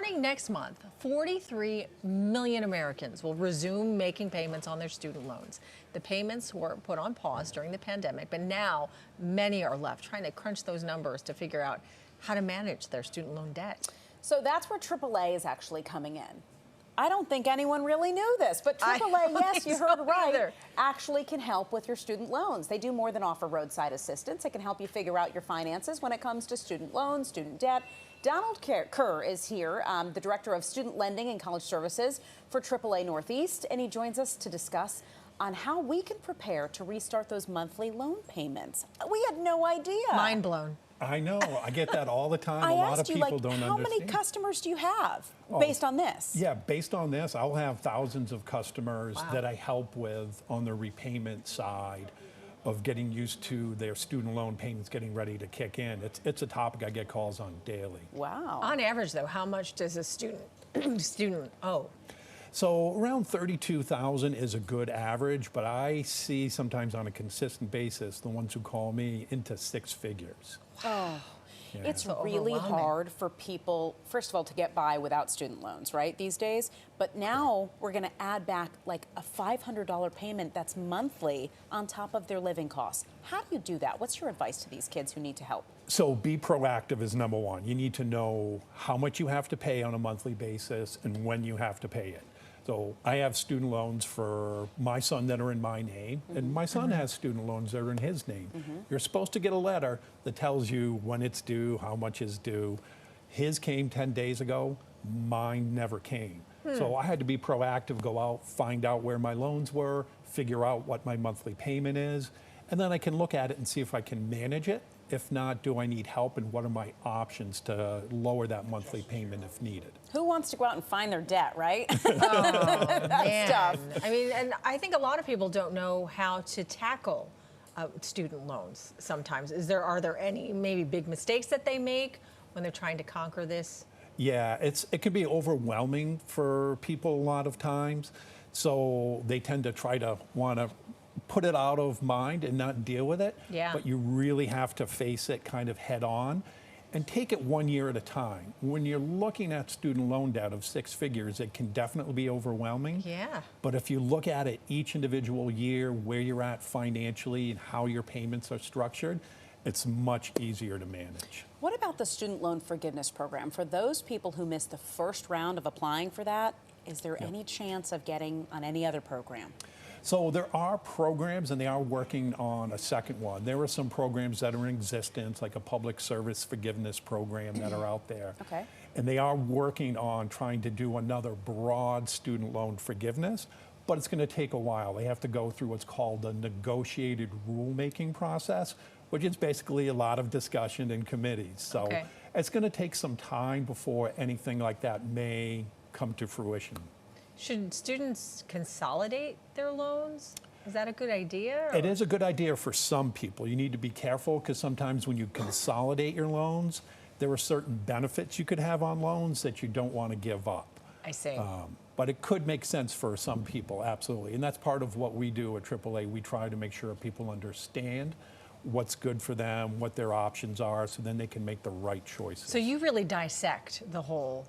Starting next month, 43 million Americans will resume making payments on their student loans. The payments were put on pause during the pandemic, but now many are left trying to crunch those numbers to figure out how to manage their student loan debt. So that's where AAA is actually coming in. I don't think anyone really knew this, but AAA, yes, you heard right, actually can help with your student loans. They do more than offer roadside assistance. It can help you figure out your finances when it comes to student loans, student debt. Donald Kerr is here, the Director of Student Lending and College Services for AAA Northeast, and he joins us to discuss on how we can prepare to restart those monthly loan payments. We had no idea. Mind blown. I know. I get that all the time. A lot of people don't understand. How many customers do you have based on this? Yeah, based on this, I'll have thousands of customers that I help with on the repayment side of getting used to their student loan payments getting ready to kick in. It's a topic I get calls on daily. Wow. On average, though, how much does a student owe? So around $32,000 is a good average, but I see sometimes on a consistent basis the ones who call me into six figures. Oh, yeah. It's really hard for people, first of all, to get by without student loans, right, these days. But now we're going to add back like a $500 payment that's monthly on top of their living costs. How do you do that? What's your advice to these kids who need to help? So be proactive is number one. You need to know how much you have to pay on a monthly basis and when you have to pay it. So I have student loans for my son that are in my name, and my son has student loans that are in his name. You're supposed to get a letter that tells you when it's due, how much is due. His came 10 days ago, mine never came. So I had to be proactive, go out, find out where my loans were, figure out what my monthly payment is, and then I can look at it and see if I can manage it. If not, do I need help, and what are my options to lower that monthly payment if needed? Who wants to go out and find their debt, right? Oh, That's tough. I mean, and I think a lot of people don't know how to tackle student loans sometimes. Are there any maybe big mistakes that they make when they're trying to conquer this? Yeah, it can be overwhelming for people a lot of times. So they tend to try to want to put it out of mind and not deal with it. Yeah. But you really have to face it kind of head on and take it 1 year at a time. When you're looking at student loan debt of six figures, it can definitely be overwhelming. Yeah. But if you look at it each individual year, where you're at financially and how your payments are structured, it's much easier to manage. What about the student loan forgiveness program? For those people who missed the first round of applying for that, is there any chance of getting on any other program? So there are programs, and they are working on a second one. There are some programs that are in existence, like a public service forgiveness program that are out there. Okay. And they are working on trying to do another broad student loan forgiveness, but it's going to take a while. They have to go through what's called a negotiated rulemaking process, which is basically a lot of discussion in committees. So it's going to take some time before anything like that may come to fruition. Should students consolidate their loans? Is that a good idea? Or? It is a good idea for some people. You need to be careful because sometimes when you consolidate your loans, there are certain benefits you could have on loans that you don't want to give up. I see. But it could make sense for some people, absolutely. And that's part of what we do at AAA. We try to make sure people understand what's good for them, what their options are, so then they can make the right choices. So you really dissect the whole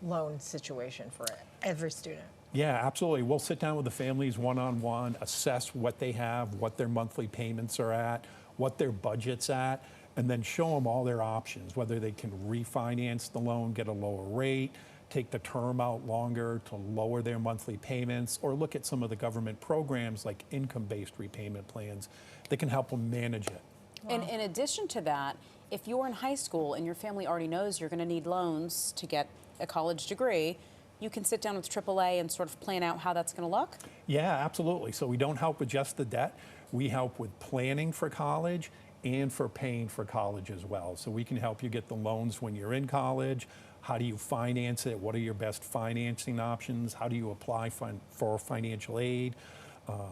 loan situation for every student. Yeah, absolutely. We'll sit down with the families one-on-one, assess what they have, what their monthly payments are at, what their budget's at, and then show them all their options, whether they can refinance the loan, get a lower rate, take the term out longer to lower their monthly payments, or look at some of the government programs like income-based repayment plans that can help them manage it. Wow. And in addition to that, if you're in high school and your family already knows you're going to need loans to get a college degree, you can sit down with AAA and sort of plan out how that's going to look? Yeah, absolutely. So we don't help with just the debt. We help with planning for college and for paying for college as well. So we can help you get the loans when you're in college. How do you finance it? What are your best financing options? How do you apply for financial aid?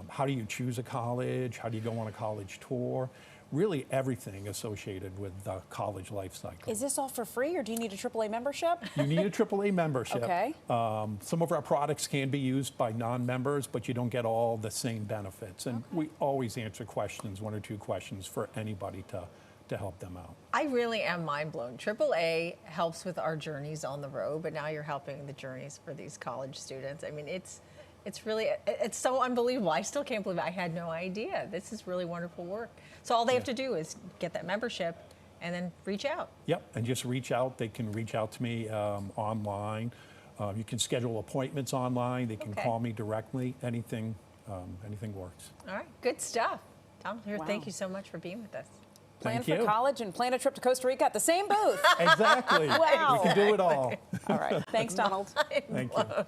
How do you choose a college? How do you go on a college tour? Really everything associated with the college life cycle. Is this all for free, or do you need a AAA membership? You need a AAA membership. Okay. Some of our products can be used by non-members, but you don't get all the same benefits. And we always answer questions, one or two questions for anybody to to help them out. I really am mind blown. AAA helps with our journeys on the road, but now you're helping the journeys for these college students. I mean, it's really, it's so unbelievable. I still can't believe it. I had no idea. This is really wonderful work. So all they have to do is get that membership and then reach out. Yep, and just reach out. They can reach out to me online. You can schedule appointments online. They can call me directly. Anything works. All right, good stuff. Tom, here, Wow. thank you so much for being with us. Plan Thank for you. college and plan a trip to Costa Rica at the same booth. Exactly. Wow. We can do it all. All right. Thanks, Donald. Thank you.